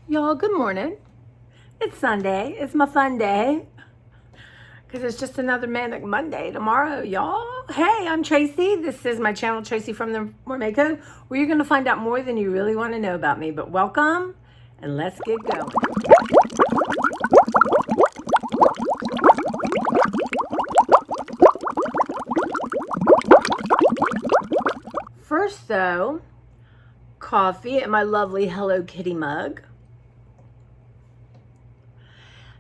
Y'all, good morning. It's Sunday. It's my fun day. Because it's just another Manic Monday tomorrow, y'all. Hey, I'm Tracy. This is my channel, Tracy from the Mermaid Code, where you're going to find out more than you really want to know about me. But welcome, and let's get going. First, though, coffee in my lovely Hello Kitty mug.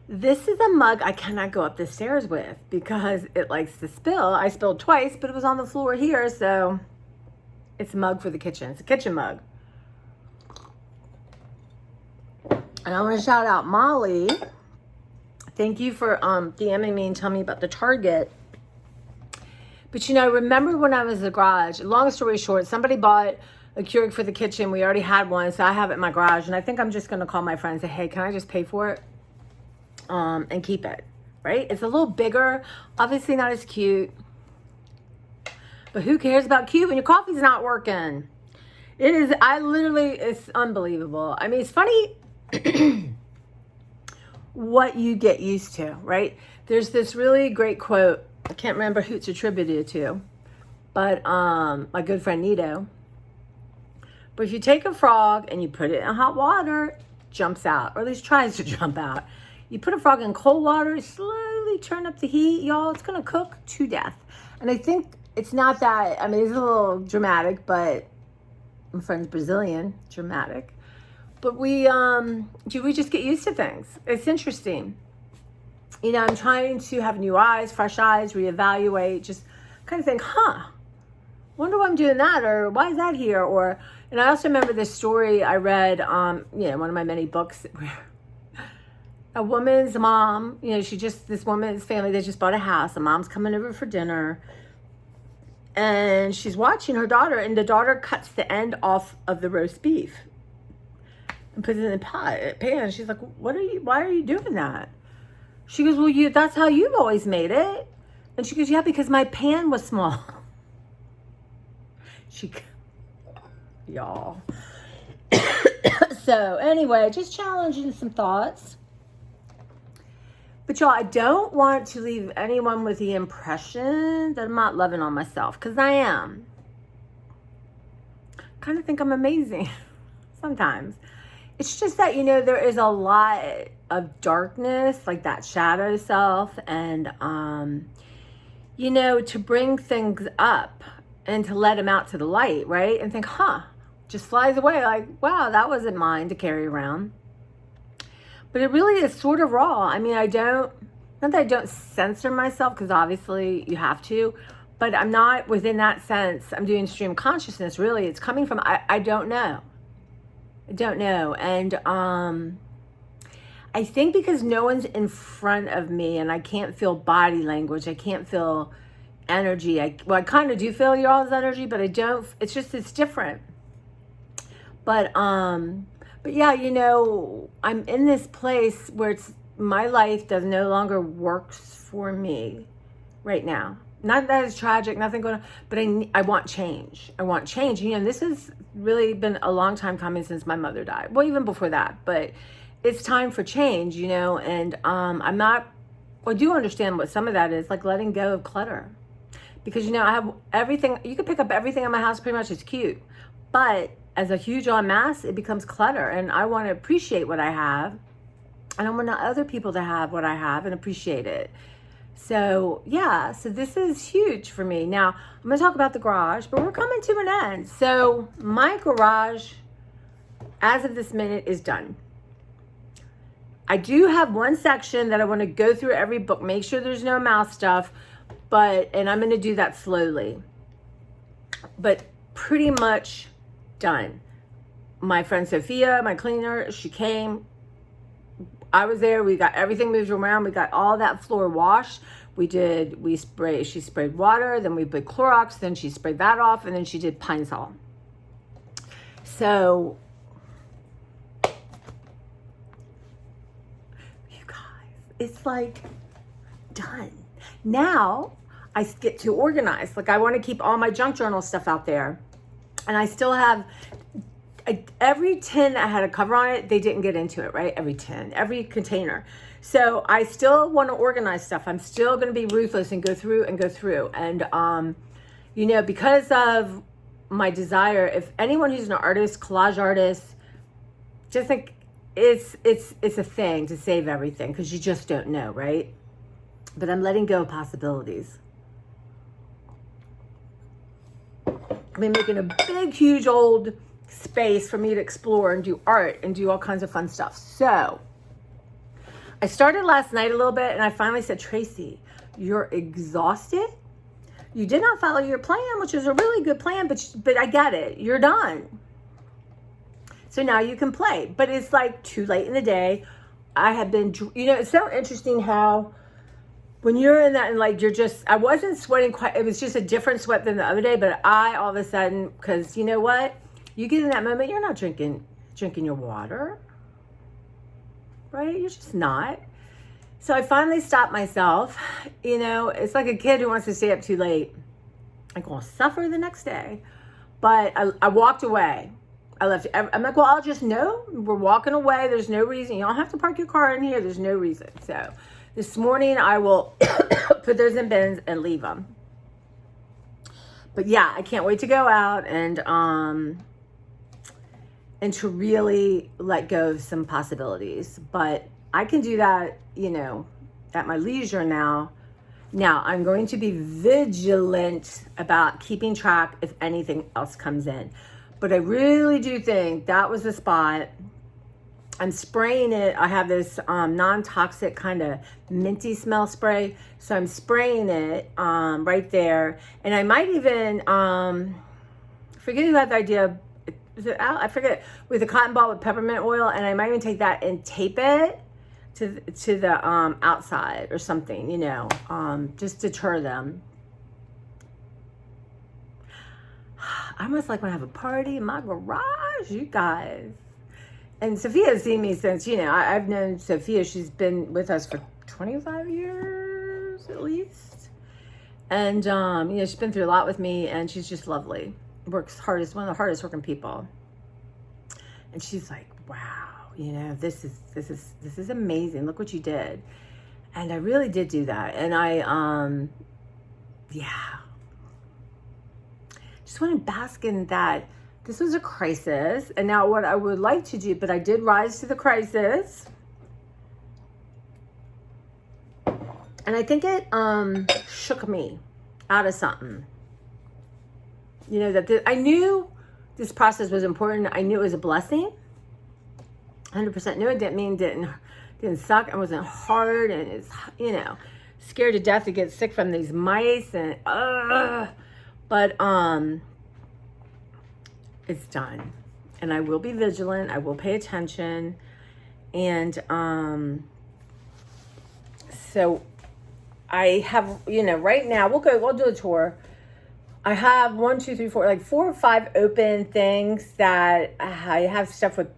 This is a mug I cannot go up the stairs with because it likes to spill. I spilled twice, but it was on the floor here, so it's a mug for the kitchen. It's a kitchen mug. And I want to shout out Molly. Thank you for DMing me and telling me about the Target. But remember when I was in the garage, long story short, somebody bought a Keurig for the kitchen. We already had one, so I have it in my garage. And I think I'm just going to call my friend and say, hey, can I just pay for it? And keep it, right? It's a little bigger, obviously not as cute, but who cares about cute when your coffee's not working? It is, it's unbelievable. I mean, it's funny what you get used to, right? There's this really great quote, I can't remember who it's attributed to, but my good friend Nito. But if you take a frog and you put it in hot water, it jumps out, or at least tries to jump out. You put a frog in cold water, slowly turn up the heat, y'all, it's gonna cook to death. And I think it's not that, I mean, it's a little dramatic, but my friend's Brazilian, dramatic. But we just get used to things. It's interesting. I'm trying to have new eyes, fresh eyes, reevaluate, just kind of think, wonder why I'm doing that, or why is that here? And I also remember this story I read, one of my many books where a woman's mom, this woman's family, they just bought a house. The mom's coming over for dinner. And she's watching her daughter, and the daughter cuts the end off of the roast beef and puts it in the pan. She's like, why are you doing that? She goes, well, that's how you've always made it. And she goes, yeah, because my pan was small. Y'all. So anyway, just challenging some thoughts. But y'all, I don't want to leave anyone with the impression that I'm not loving on myself, because I am. Kind of think I'm amazing sometimes. It's just that, there is a lot of darkness, like that shadow self, and, to bring things up and to let them out to the light, right? And think, just flies away like, wow, that wasn't mine to carry around. But it really is sort of raw. I mean, not that I don't censor myself, because obviously you have to, but I'm not within that sense. I'm doing stream consciousness, really. It's coming from, I don't know. I don't know. And I think because no one's in front of me and I can't feel body language, I can't feel energy. I kind of do feel y'all's energy, but I don't, it's different. But yeah, I'm in this place where my life no longer works for me right now. Not that it's tragic, nothing going on, but I want change. I want change. This has really been a long time coming since my mother died. Well, even before that, but it's time for change, and I do understand what some of that is, like letting go of clutter. Because, I have everything, you can pick up everything in my house, pretty much, it's cute. But as a huge en masse, it becomes clutter. And I want to appreciate what I have. And I want other people to have what I have and appreciate it. So, yeah, so this is huge for me. Now, I'm going to talk about the garage, but we're coming to an end. So, my garage, as of this minute, is done. I do have one section that I want to go through every book, make sure there's no mouse stuff, and I'm going to do that slowly. But pretty much done. My friend Sophia, my cleaner, she came. I was there. We got everything moved around. We got all that floor washed. She sprayed water, then we put Clorox, then she sprayed that off, and then she did Pine Sol. So, you guys, it's like done. Now, I get to organize. Like, I want to keep all my junk journal stuff out there. And I every tin that had a cover on it, they didn't get into it, right? Every tin, every container. So I still want to organize stuff. I'm still going to be ruthless and go through and go through. And, you know, because of my desire, if anyone who's an artist, collage artist, just think it's a thing to save everything because you just don't know, right? But I'm letting go of possibilities. I'm making a big, huge old space for me to explore and do art and do all kinds of fun stuff. So I started last night a little bit and I finally said, Tracy, you're exhausted. You did not follow your plan, which is a really good plan, but I get it. You're done. So now you can play, but it's like too late in the day. I have been, you know, it's so interesting how when you're in that and like, I wasn't sweating quite, it was just a different sweat than the other day, but I all of a sudden, because you know what? You get in that moment, you're not drinking your water, right? You're just not. So I finally stopped myself. You know, it's like a kid who wants to stay up too late. I'm going to suffer the next day. But I walked away. I left. I'm like, well, I'll just know. We're walking away. There's no reason. You don't have to park your car in here. There's no reason. So this morning I will put those in bins and leave them. But yeah, I can't wait to go out and to really let go of some possibilities. But I can do that, you know, at my leisure now. Now, I'm going to be vigilant about keeping track if anything else comes in. But I really do think that was the spot. I'm spraying it. I have this non-toxic kind of minty smell spray. So I'm spraying it right there. And I might even, forget who had the idea. Is it Al? I forget. With a cotton ball with peppermint oil. And I might even take that and tape it to the outside or something, you know, just deter them. I almost like when I have a party in my garage, you guys. And Sophia's seen me since, you know, I've known Sophia. She's been with us for 25 years at least. And, you know, she's been through a lot with me and she's just lovely. Works hardest, one of the hardest working people. And she's like, wow, you know, this is amazing. Look what you did. And I really did do that. And I, yeah. Just want to bask in that. This was a crisis. And now what I would like to do, but I did rise to the crisis. And I think it shook me out of something. You know, that I knew this process was important. I knew it was a blessing. 100% knew it. Didn't mean didn't suck. It wasn't hard. And it's, you know, scared to death to get sick from these mice. And, but it's done. And I will be vigilant. I will pay attention. And so I have, you know, right now, we'll do a tour. I have 4 or 5 open things that I have stuff with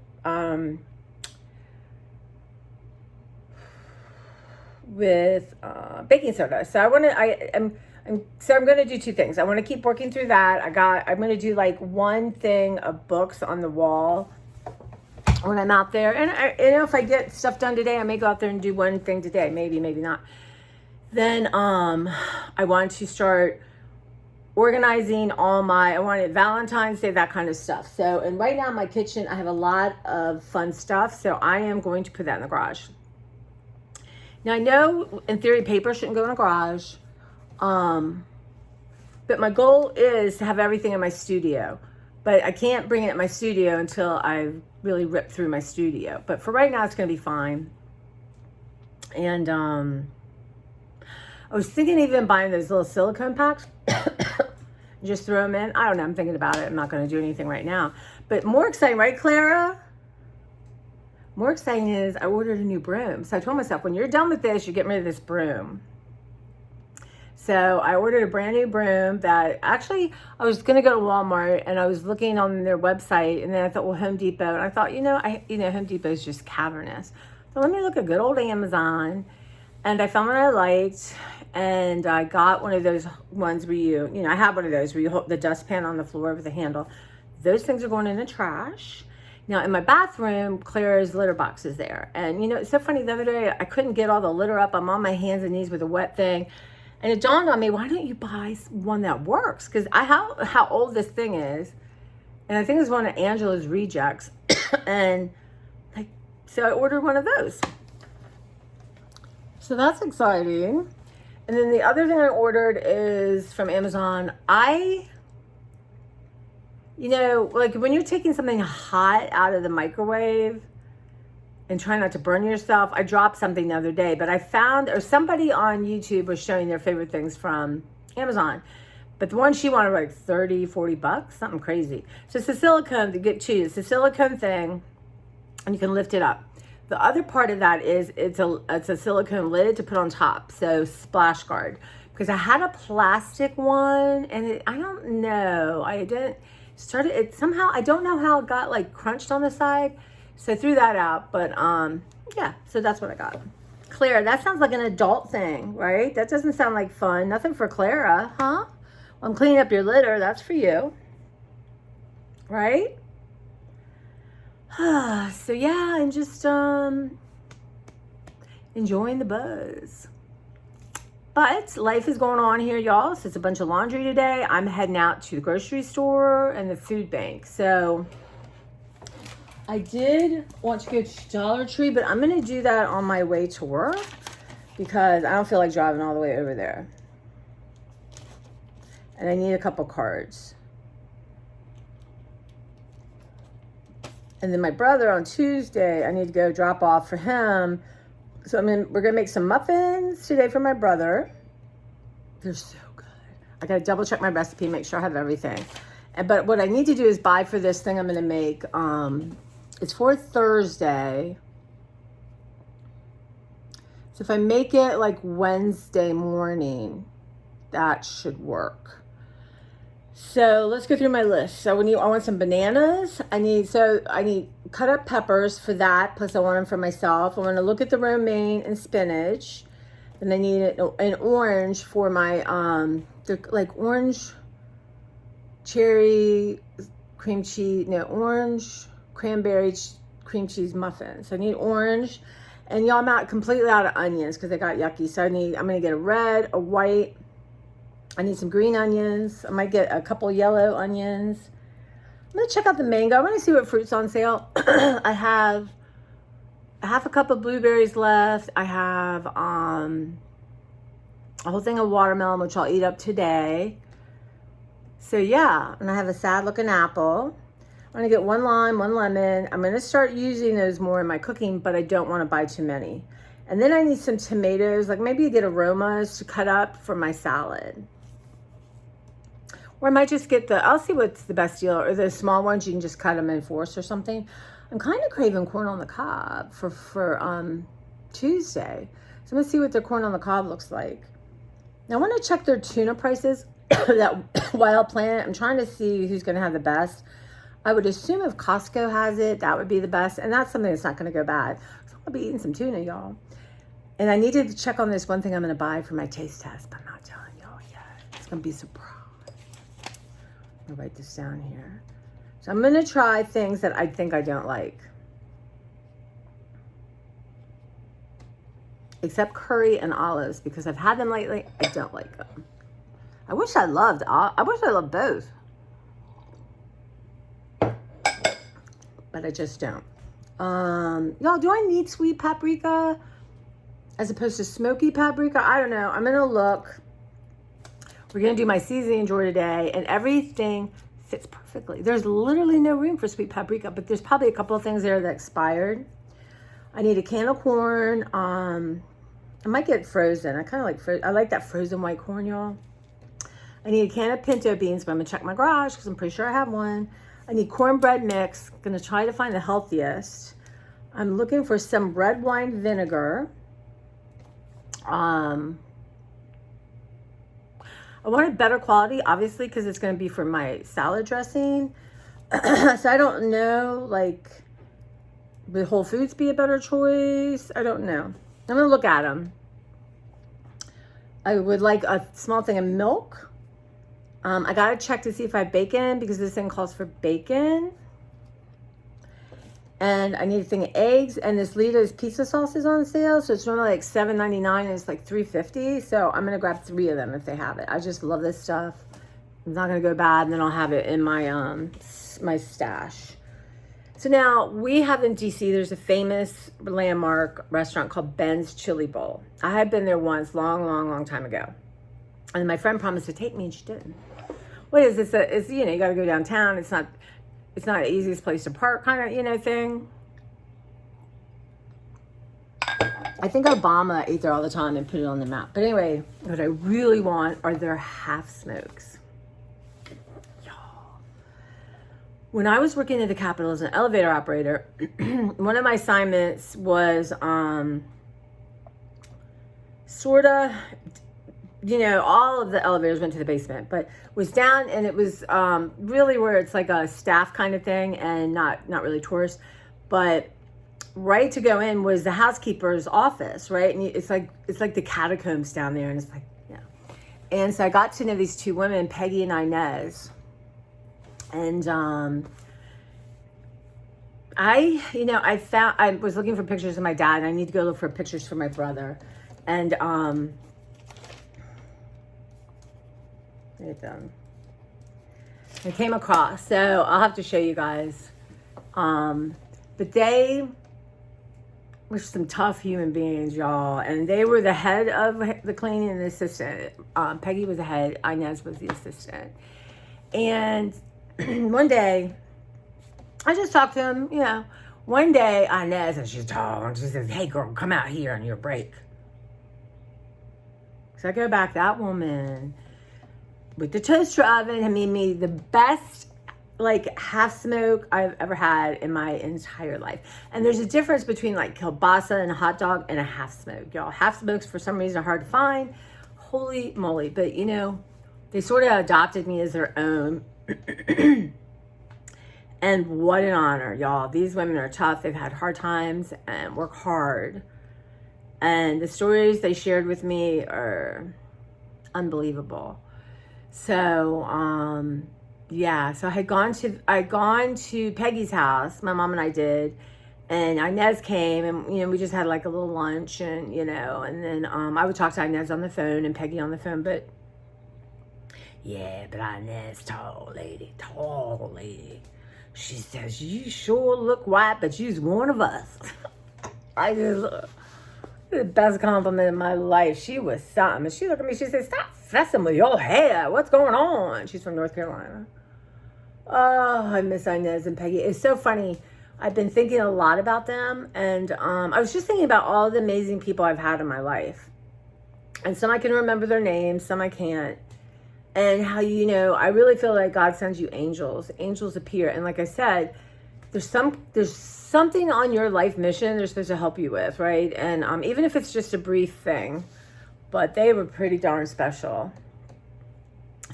baking soda. So I'm going to do 2 things. I want to keep working through that. I'm going to do like one thing of books on the wall when I'm out there. And you know, if I get stuff done today, I may go out there and do one thing today. Maybe not. Then I want to start organizing I wanted Valentine's Day, that kind of stuff. So, and right now in my kitchen, I have a lot of fun stuff. So I am going to put that in the garage. Now I know in theory, paper shouldn't go in a garage. But my goal is to have everything in my studio, but I can't bring it in my studio until I really rip through my studio. But for right now, it's going to be fine. And, I was thinking even buying those little silicone packs, just throw them in. I don't know. I'm thinking about it. I'm not going to do anything right now, but more exciting, right, Clara? More exciting is I ordered a new broom. So I told myself, when you're done with this, you're getting rid of this broom. So I ordered a brand new broom that actually I was going to go to Walmart and I was looking on their website and then I thought, well, Home Depot. And I thought, Home Depot is just cavernous. So let me look at good old Amazon. And I found one I liked, and I got one of those ones where I have one of those where you hold the dustpan on the floor with the handle. Those things are going in the trash. Now, in my bathroom, Claire's litter box is there. And, you know, it's so funny. The other day, I couldn't get all the litter up. I'm on my hands and knees with a wet thing. And it dawned on me, why don't you buy one that works? Because how old this thing is. And I think it's one of Angela's rejects. And so I ordered one of those. So that's exciting. And then the other thing I ordered is from Amazon. You know, like when you're taking something hot out of the microwave and trying not to burn yourself, I dropped something the other day, but I found, or somebody on YouTube was showing their favorite things from Amazon. But the one she wanted like 30, 40 bucks, something crazy. So it's a silicone to get to. It's a silicone thing and you can lift it up. The other part of that is it's a silicone lid to put on top. So splash guard. Because I had a plastic one and I don't know. Somehow, I don't know how it got like crunched on the side. So I threw that out. But yeah, so that's what I got. Claire, that sounds like an adult thing, right? That doesn't sound like fun. Nothing for Clara, huh? Well, I'm cleaning up your litter. That's for you. Right? So yeah, I'm just enjoying the buzz. But life is going on here, y'all. So it's a bunch of laundry today. I'm heading out to the grocery store and the food bank. So I did want to go to Dollar Tree, but I'm going to do that on my way to work because I don't feel like driving all the way over there. And I need a couple cards. And then my brother on Tuesday, I need to go drop off for him. So we're gonna make some muffins today for my brother. They're so good. I gotta double check my recipe, make sure I have everything. But what I need to do is buy for this thing I'm gonna make. It's for Thursday. So if I make it like Wednesday morning, that should work. So let's go through my list. So I want some bananas. I need cut up peppers for that. Plus I want them for myself. I want to look at the romaine and spinach. Then I need an orange for my, like orange cherry cream cheese, orange cranberry cream cheese muffins. So I need orange. And y'all, I'm completely out of onions because they got yucky. So I'm going to get a red, a white. I need some green onions. I might get a couple yellow onions. I'm going to check out the mango. I'm going to see what fruit's on sale. I have a half a cup of blueberries left. I have a whole thing of watermelon, which I'll eat up today. So yeah, and I have a sad looking apple. I'm going to get one lime, one lemon. I'm going to start using those more in my cooking, but I don't want to buy too many. And then I need some tomatoes, like maybe get aromas to cut up for my salad. Or I might just get I'll see what's the best deal, or the small ones, you can just cut them in fourths or something. I'm kind of craving corn on the cob for Tuesday. So I'm going to see what their corn on the cob looks like. Now I want to check their tuna prices, that Wild Planet. I'm trying to see who's going to have the best. I would assume if Costco has it, that would be the best. And that's something that's not going to go bad. So I'll be eating some tuna, y'all. And I needed to check on this one thing I'm going to buy for my taste test, but I'm not telling y'all yet. It's going to be a surprise. I'll write this down here. So I'm going to try things that I think I don't like. Except curry and olives, because I've had them lately. I don't like them. I wish I loved both. But I just don't. Y'all, do I need sweet paprika as opposed to smoky paprika? I don't know. I'm going to look. We're going to do my seasoning drawer today, and everything fits perfectly. There's literally no room for sweet paprika, but there's probably a couple of things there that expired. I need a can of corn. I might get frozen. I kind of like I like that frozen white corn, y'all. I need a can of pinto beans, but I'm going to check my garage because I'm pretty sure I have one. I need cornbread mix. Going to try to find the healthiest. I'm looking for some red wine vinegar. I wanted better quality, obviously, because it's going to be for my salad dressing. So I don't know, like, would Whole Foods be a better choice? I don't know. I'm going to look at them. I would like a small thing of milk. I got to check to see if I have bacon because this thing calls for bacon. And I need a thing of eggs. And this Lita's pizza sauce is on sale. So it's normally like $7.99 and it's like $3.50. So I'm going to grab 3 of them if they have it. I just love this stuff. It's not going to go bad. And then I'll have it in my my stash. So now we have in DC, there's a famous landmark restaurant called Ben's Chili Bowl. I had been there once, long time ago. And my friend promised to take me and she didn't. What is this? It's, you know, you got to go downtown. It's not the easiest place to park kind of, you know, thing. I think Obama ate there all the time and put it on the map. But anyway, what I really want are their half smokes. Y'all. When I was working at the Capitol as an elevator operator, one of my assignments was sort of, you know, all of the elevators went to the basement, but was down, and it was really where it's like a staff kind of thing and not really tourists, but right to go in was the housekeeper's office, right? And it's like the catacombs down there, and it's like, yeah. And so I got to know these 2 women, Peggy and Inez, and I was looking for pictures of my dad, and I need to go look for pictures for my brother, and I came across, so I'll have to show you guys. But they were some tough human beings, y'all. And they were the head of the cleaning and the assistant. Peggy was the head, Inez was the assistant. And one day, I just talked to them, you know. One day, Inez, and she's tall, and she says, "Hey girl, come out here on your break." So I go back, that woman with the toaster oven had made me the best like half smoke I've ever had in my entire life. And there's a difference between like kielbasa and a hot dog and a half smoke, y'all. Half smokes for some reason are hard to find. Holy moly. But you know, they sort of adopted me as their own. And what an honor, y'all. These women are tough. They've had hard times and work hard. And the stories they shared with me are unbelievable. So, yeah, so I had gone to Peggy's house, my mom and I did, and Inez came, and, you know, we just had like a little lunch, and, you know, and then, I would talk to Inez on the phone and Peggy on the phone, but, yeah, but Inez, tall lady, she says, "You sure look white, but you's one of us." I just, the best compliment of my life. She was something. And she looked at me, she said, "Stop fessing with your hair. What's going on?" She's from North Carolina. Oh, I miss Inez and Peggy. It's so funny. I've been thinking a lot about them. And I was just thinking about all the amazing people I've had in my life. And some I can remember their names, some I can't. And how, you know, I really feel like God sends you angels. Angels appear. And like I said, there's something on your life mission they're supposed to help you with, right? And even if it's just a brief thing, but they were pretty darn special.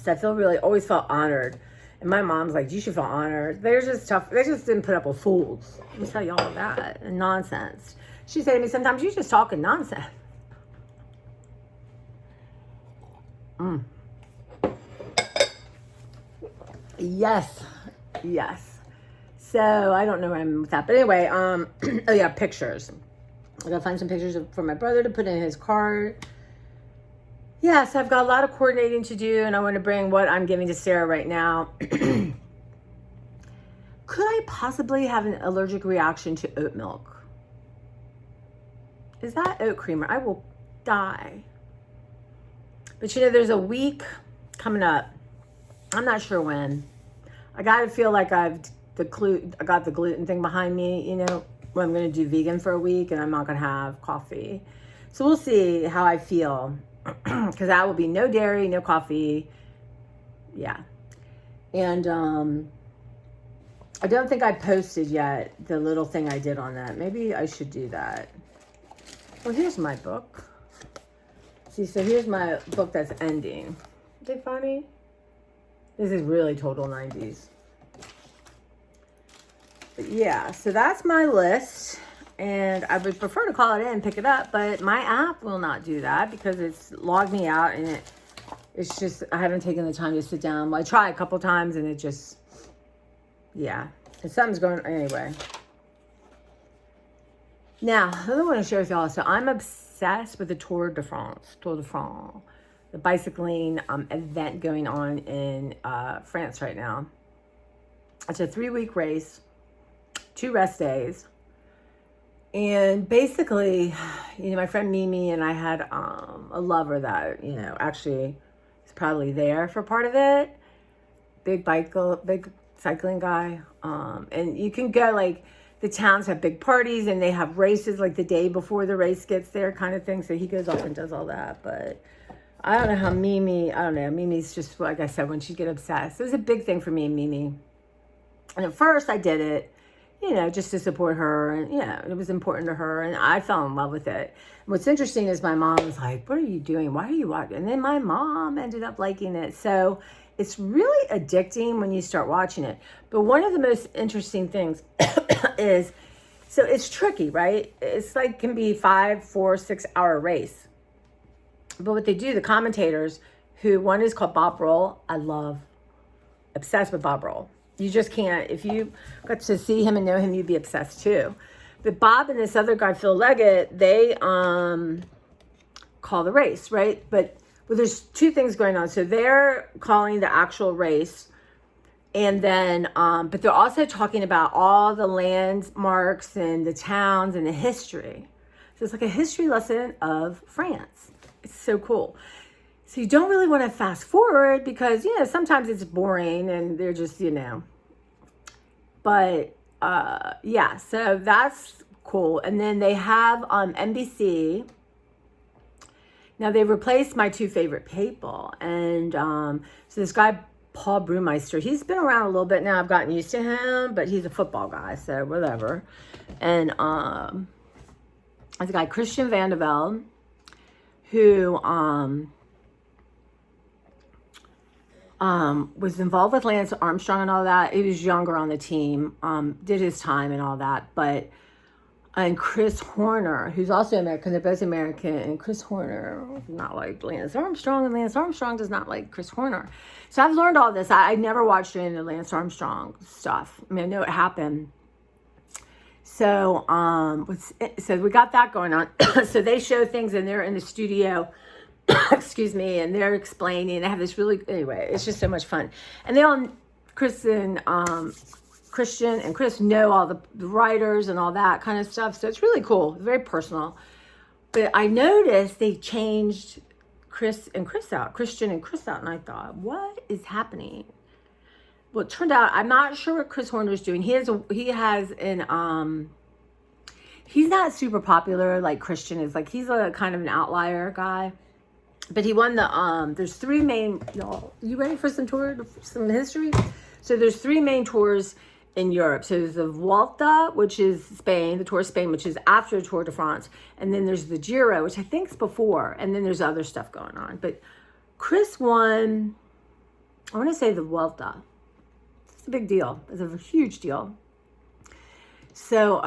So I always felt honored. And my mom's like, "You should feel honored." They're just tough. They just didn't put up with fools. Let me tell you all of that. And nonsense. She said to me, "Sometimes you're just talking nonsense." Yes. So I don't know where I'm with that. But anyway, oh yeah, pictures. I gotta find some pictures for my brother to put in his card. Yeah, so I've got a lot of coordinating to do, and I want to bring what I'm giving to Sarah right now. Could I possibly have an allergic reaction to oat milk? Is that oat creamer? I will die. But you know, there's a week coming up. I'm not sure when. I gotta feel like I got the gluten thing behind me, you know, when I'm gonna do vegan for a week and I'm not gonna have coffee. So we'll see how I feel. Because that will be no dairy, no coffee. Yeah. And I don't think I posted yet the little thing I did on that. Maybe I should do that. Well, here's my book. See, so here's my book that's ending. Is it funny? This is really total 90s. But yeah, so that's my list. And I would prefer to call it in and pick it up, but my app will not do that because it's logged me out and it it's just, I haven't taken the time to sit down. Well, I try a couple times and it just, yeah. And something's going, anyway. Now, I want to share with y'all. So I'm obsessed with the Tour de France, the bicycling event going on in France right now. It's a 3-week race, 2 rest days. And basically, my friend Mimi and I had a lover that, actually is probably there for part of it. Big cycling guy. And you can go, like, the towns have big parties and they have races like the day before the race gets there kind of thing. So he goes off and does all that. But I don't know how Mimi's just, like I said, when she get obsessed. It was a big thing for me and Mimi. And at first I did it, just to support her. And, it was important to her. And I fell in love with it. And what's interesting is my mom was like, what are you doing? Why are you watching? And then my mom ended up liking it. So it's really addicting when you start watching it. But one of the most interesting things is, so it's tricky, right? It's like, can be 5, 4, 6 hour race. But what they do, the commentators, one is called Bob Roll. Obsessed with Bob Roll. You just can't, if you got to see him and know him, you'd be obsessed too. But Bob and this other guy, Phil Leggett, they call the race, right? But there's 2 things going on. So they're calling the actual race. And then, but they're also talking about all the landmarks and the towns and the history. So it's like a history lesson of France. It's so cool. So you don't really want to fast forward because, sometimes it's boring and they're just, But, yeah, so that's cool. And then they have NBC. Now, they replaced my 2 favorite people. And so this guy, Paul Brewmeister, he's been around a little bit now. I've gotten used to him, but he's a football guy, so whatever. And there's a guy, Christian Vandevelde, who was involved with Lance Armstrong and all that. He was younger on the team, did his time and all that. And Chris Horner, who's also American, they're both American, and Chris Horner does not like Lance Armstrong, and Lance Armstrong does not like Chris Horner. So I've learned all this. I never watched any of the Lance Armstrong stuff. I mean, I know it happened. So, so we got that going on. So they show things and they're in the studio, excuse me, and they're explaining. They have this anyway, it's just so much fun. And they all, Christian and Chris know all the writers and all that kind of stuff. So it's really cool, very personal. But I noticed they changed Christian and Chris out. And I thought, what is happening? Well, it turned out, I'm not sure what Chris Horner's doing. He's not super popular like Christian is. Like, he's a kind of an outlier guy. But he won there's 3 main, y'all, you ready for some history? So there's 3 main tours in Europe. So there's the Vuelta, which is Spain, the Tour of Spain, which is after the Tour de France. And then there's the Giro, which I think is before. And then there's other stuff going on. But Chris won, I want to say the Vuelta. It's a big deal. It's a huge deal. So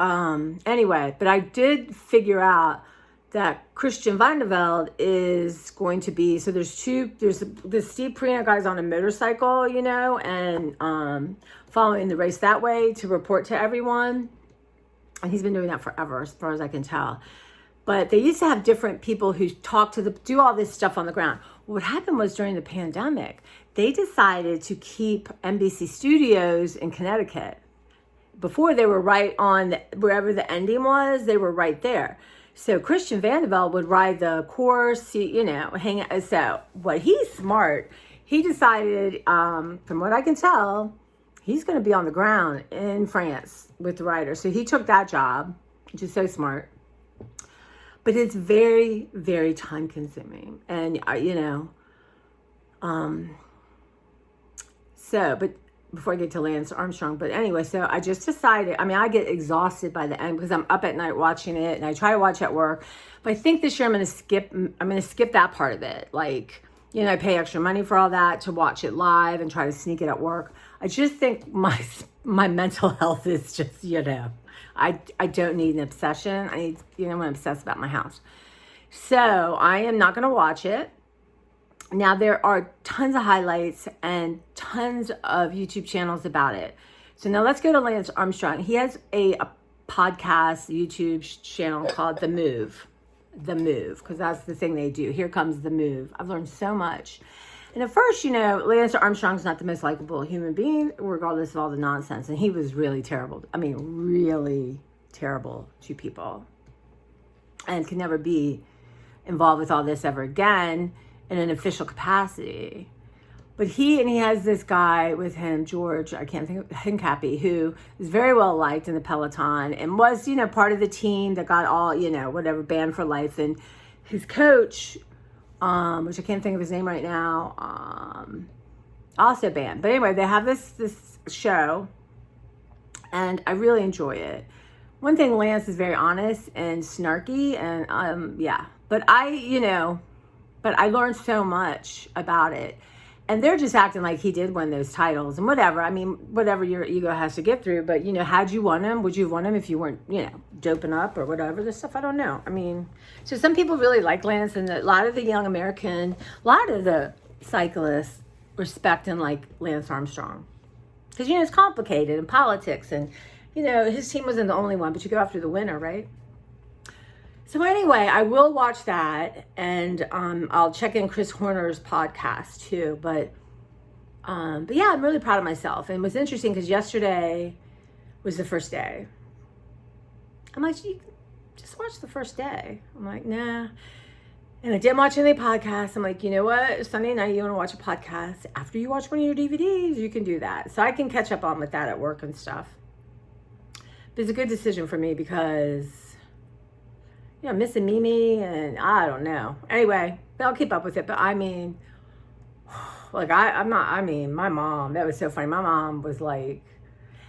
anyway, but I did figure out that Christian Vandevelde is going to be, so there's the Steve Perino guy's on a motorcycle, and following the race that way to report to everyone. And he's been doing that forever, as far as I can tell. But they used to have different people who do all this stuff on the ground. What happened was during the pandemic, they decided to keep NBC Studios in Connecticut. Before, they were right on wherever the ending was, they were right there. So Christian Vandevelde would ride the course, hang out. So he's smart. He decided, from what I can tell, he's going to be on the ground in France with the riders. So he took that job, which is so smart. But it's very, very time consuming. And, but before I get to Lance Armstrong, but anyway, so I just decided, I get exhausted by the end because I'm up at night watching it and I try to watch at work, but I think this year I'm going to skip that part of it. Like, I pay extra money for all that to watch it live and try to sneak it at work. I just think my mental health is just, I don't need an obsession. I need, I'm obsessed about my house. So I am not going to watch it. Now, there are tons of highlights and tons of YouTube channels about it. So now let's go to Lance Armstrong. He has a podcast, YouTube channel called The Move, because that's the thing they do. Here comes The Move. I've learned so much. And at first, Lance Armstrong's not the most likable human being, regardless of all the nonsense. And he was really terrible. I mean, really terrible to people. And can never be involved with all this ever again in an official capacity. But he has this guy with him, George, I can't think of, Hincapie, who is very well liked in the Peloton and was, part of the team that got all, whatever, banned for life. And his coach, which I can't think of his name right now, also banned. But anyway, they have this show, and I really enjoy it. One thing, Lance is very honest and snarky, and yeah. But I learned so much about it. And they're just acting like he did win those titles and whatever. I mean, whatever your ego has to get through. But, how'd you won him? Would you have won him if you weren't, doping up or whatever? This stuff, I don't know. I mean, so some people really like Lance, and a lot of the young American, a lot of the cyclists respect and like Lance Armstrong. Because, it's complicated in politics. And, his team wasn't the only one, but you go after the winner, right? So anyway, I will watch that, and I'll check in Chris Horner's podcast too. But yeah, I'm really proud of myself. And it was interesting because yesterday was the first day. I'm like, you just watch the first day. I'm like, nah. And I didn't watch any podcasts. I'm like, you know what? Sunday night, you want to watch a podcast. After you watch one of your DVDs, you can do that. So I can catch up on with that at work and stuff. But it's a good decision for me because, missing Mimi, and I don't know. Anyway, I'll keep up with it. But I mean, like, my mom, that was so funny. My mom was like,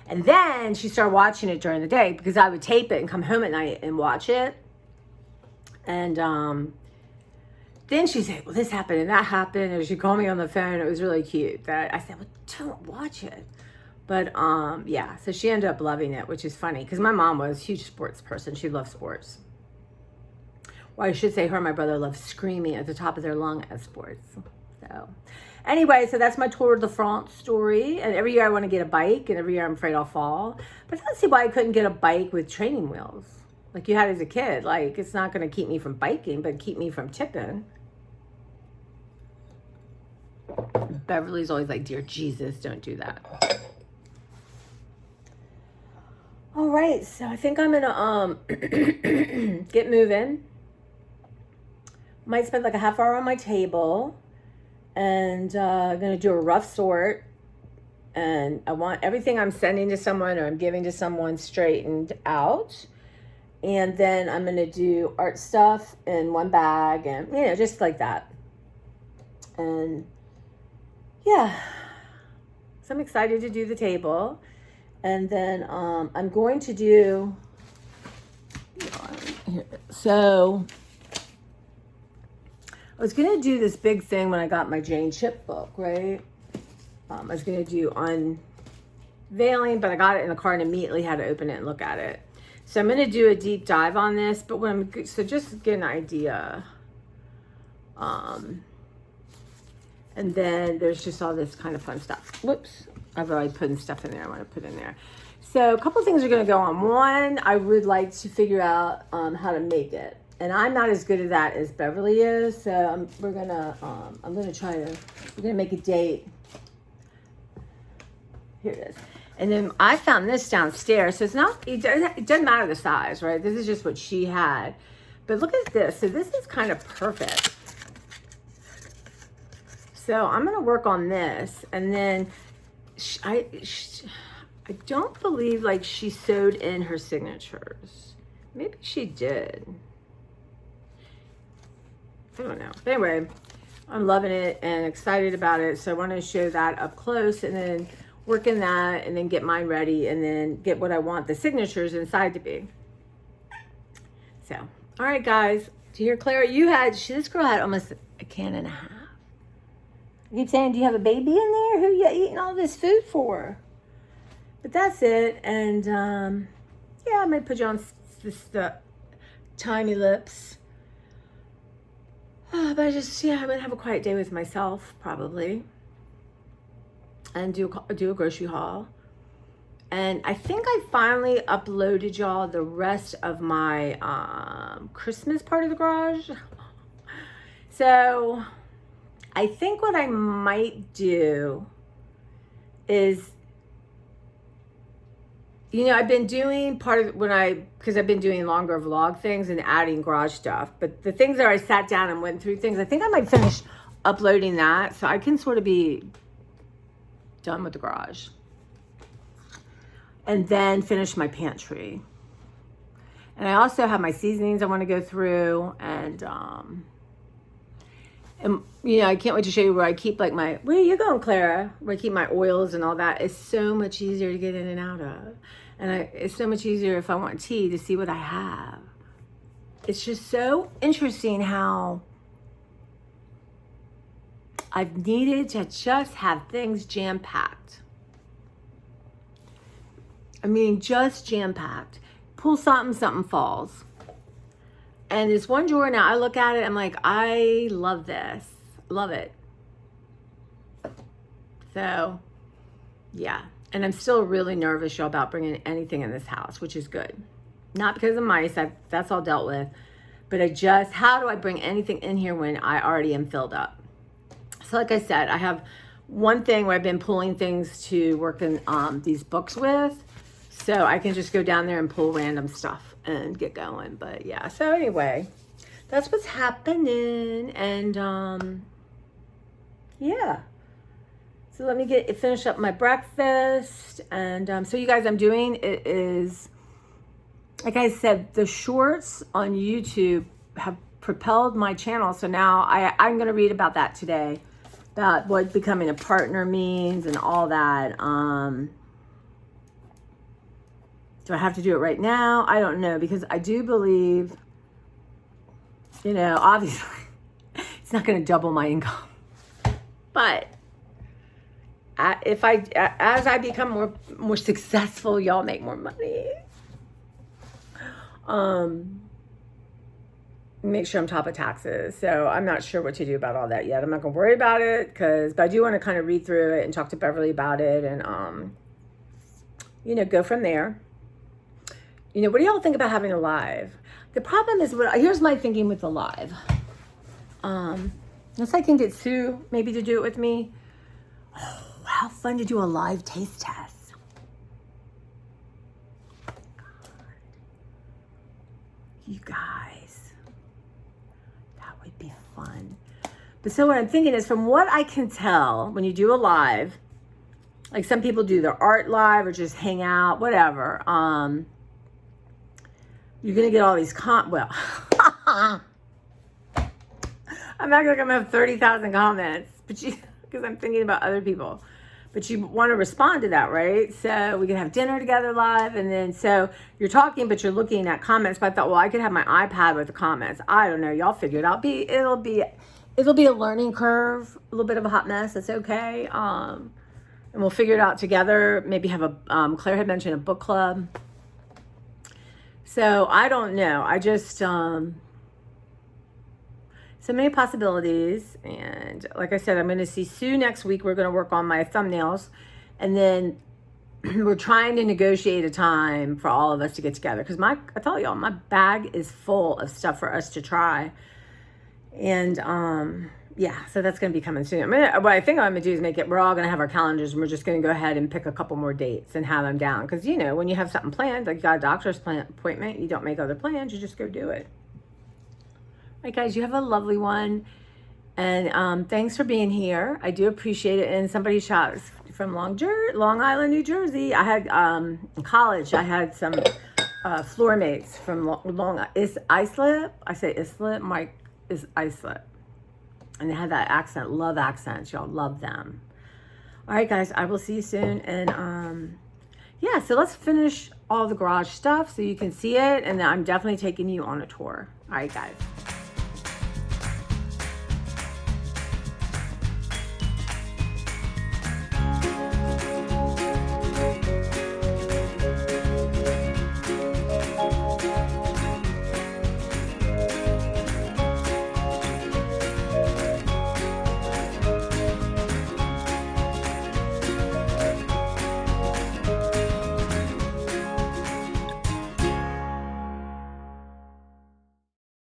and then she started watching it during the day because I would tape it and come home at night and watch it. And then she said, well, this happened and that happened. And she called me on the phone. It was really cute. That I said, well, don't watch it. But yeah, so she ended up loving it, which is funny because my mom was a huge sports person. She loved sports. Well, I should say her and my brother love screaming at the top of their lung at sports. So anyway, so that's my Tour de France story. And every year I want to get a bike, and every year I'm afraid I'll fall. But I don't see why I couldn't get a bike with training wheels like you had as a kid. Like, it's not going to keep me from biking, but keep me from tipping. Beverly's always like, dear Jesus, don't do that. All right, so I think I'm going to get moving. Might spend like a half hour on my table, and I'm going to do a rough sort, and I want everything I'm sending to someone or I'm giving to someone straightened out. And then I'm going to do art stuff in one bag, and just like that. And yeah, so I'm excited to do the table. And then I'm going to do, so I was going to do this big thing when I got my Jane Chip book, right? I was going to do unveiling, but I got it in the car and immediately had to open it and look at it. So I'm going to do a deep dive on this, but so just to get an idea. And then there's just all this kind of fun stuff. Whoops. I've already put stuff in there I want to put in there. So a couple things are going to go on. One, I would like to figure out how to make it. And I'm not as good at that as Beverly is. So I'm going to make a date. Here it is. And then I found this downstairs. So it's not, it doesn't matter the size, right? This is just what she had. But look at this. So this is kind of perfect. So I'm going to work on this. And then I don't believe like she sewed in her signatures. Maybe she did. I don't know. But anyway, I'm loving it and excited about it. So I want to show that up close and then work in that and then get mine ready and then get what I want the signatures inside to be. So, all right, guys. To hear Clara, this girl had almost a can and a half. I keep saying, do you have a baby in there? Who you eating all this food for? But that's it. And yeah, I might put you on this tiny lips. But I just, yeah, I'm gonna have a quiet day with myself probably, and do a grocery haul. And I think I finally uploaded y'all the rest of my Christmas part of the garage. So I think what I might do is, I've been doing part of because I've been doing longer vlog things and adding garage stuff. But the things that I sat down and went through things, I think I might finish uploading that so I can sort of be done with the garage. And then finish my pantry. And I also have my seasonings I want to go through. And I can't wait to show you where I keep like where are you going, Clara? Where I keep my oils and all that. It's so much easier to get in and out of. And it's so much easier if I want tea to see what I have. It's just so interesting how I've needed to just have things jam-packed. I mean, just jam-packed. Pull something falls. And this one drawer now, I look at it, I'm like, I love this. Love it. So, yeah. And I'm still really nervous, y'all, about bringing anything in this house, which is good. Not because of mice, that's all dealt with. But how do I bring anything in here when I already am filled up? So like I said, I have one thing where I've been pulling things to work in these books with. So I can just go down there and pull random stuff and get going. But yeah, so anyway, that's what's happening. And yeah. So let me finish up my breakfast. And so you guys, I'm doing it is, like I said, the shorts on YouTube have propelled my channel. So now I'm going to read about that today, about what becoming a partner means and all that. Do I have to do it right now? I don't know, because I do believe, obviously it's not going to double my income. But as I become more successful, y'all make more money. Make sure I'm top of taxes. So I'm not sure what to do about all that yet. I'm not going to worry about it but I do want to kind of read through it and talk to Beverly about it and, go from there. What do y'all think about having a live? The problem is, here's my thinking with the live. Unless I can get Sue maybe to do it with me. Oh, how fun to do a live taste test. God. You guys, that would be fun. But so what I'm thinking is, from what I can tell, when you do a live, like some people do their art live or just hang out, whatever, you're going to get all these I'm acting like I'm going to have 30,000 comments, because I'm thinking about other people. But you want to respond to that, right? So we can have dinner together live, and then so you're talking, but you're looking at comments. But I thought, well, I could have my iPad with the comments. I don't know. Y'all figure it out. It'll be a learning curve, a little bit of a hot mess. That's okay. And we'll figure it out together. Maybe have Claire had mentioned a book club. So I don't know. I just, so many possibilities. And like I said, I'm going to see Sue next week. We're going to work on my thumbnails. And then we're trying to negotiate a time for all of us to get together. Because I tell y'all, my bag is full of stuff for us to try. And yeah, so that's going to be coming soon. What I think I'm going to do is we're all going to have our calendars, and we're just going to go ahead and pick a couple more dates and have them down. Because, when you have something planned, like you got a doctor's appointment, you don't make other plans, you just go do it. All right, guys, you have a lovely one. And thanks for being here. I do appreciate it. And somebody shot from Long Island, New Jersey. I had, in college, I had some floor mates from Islip. I say Islip. Mike is Islip. And they had that accent. Love accents. Y'all love them. All right, guys. I will see you soon. And yeah, so let's finish all the garage stuff so you can see it. And then I'm definitely taking you on a tour. All right, guys.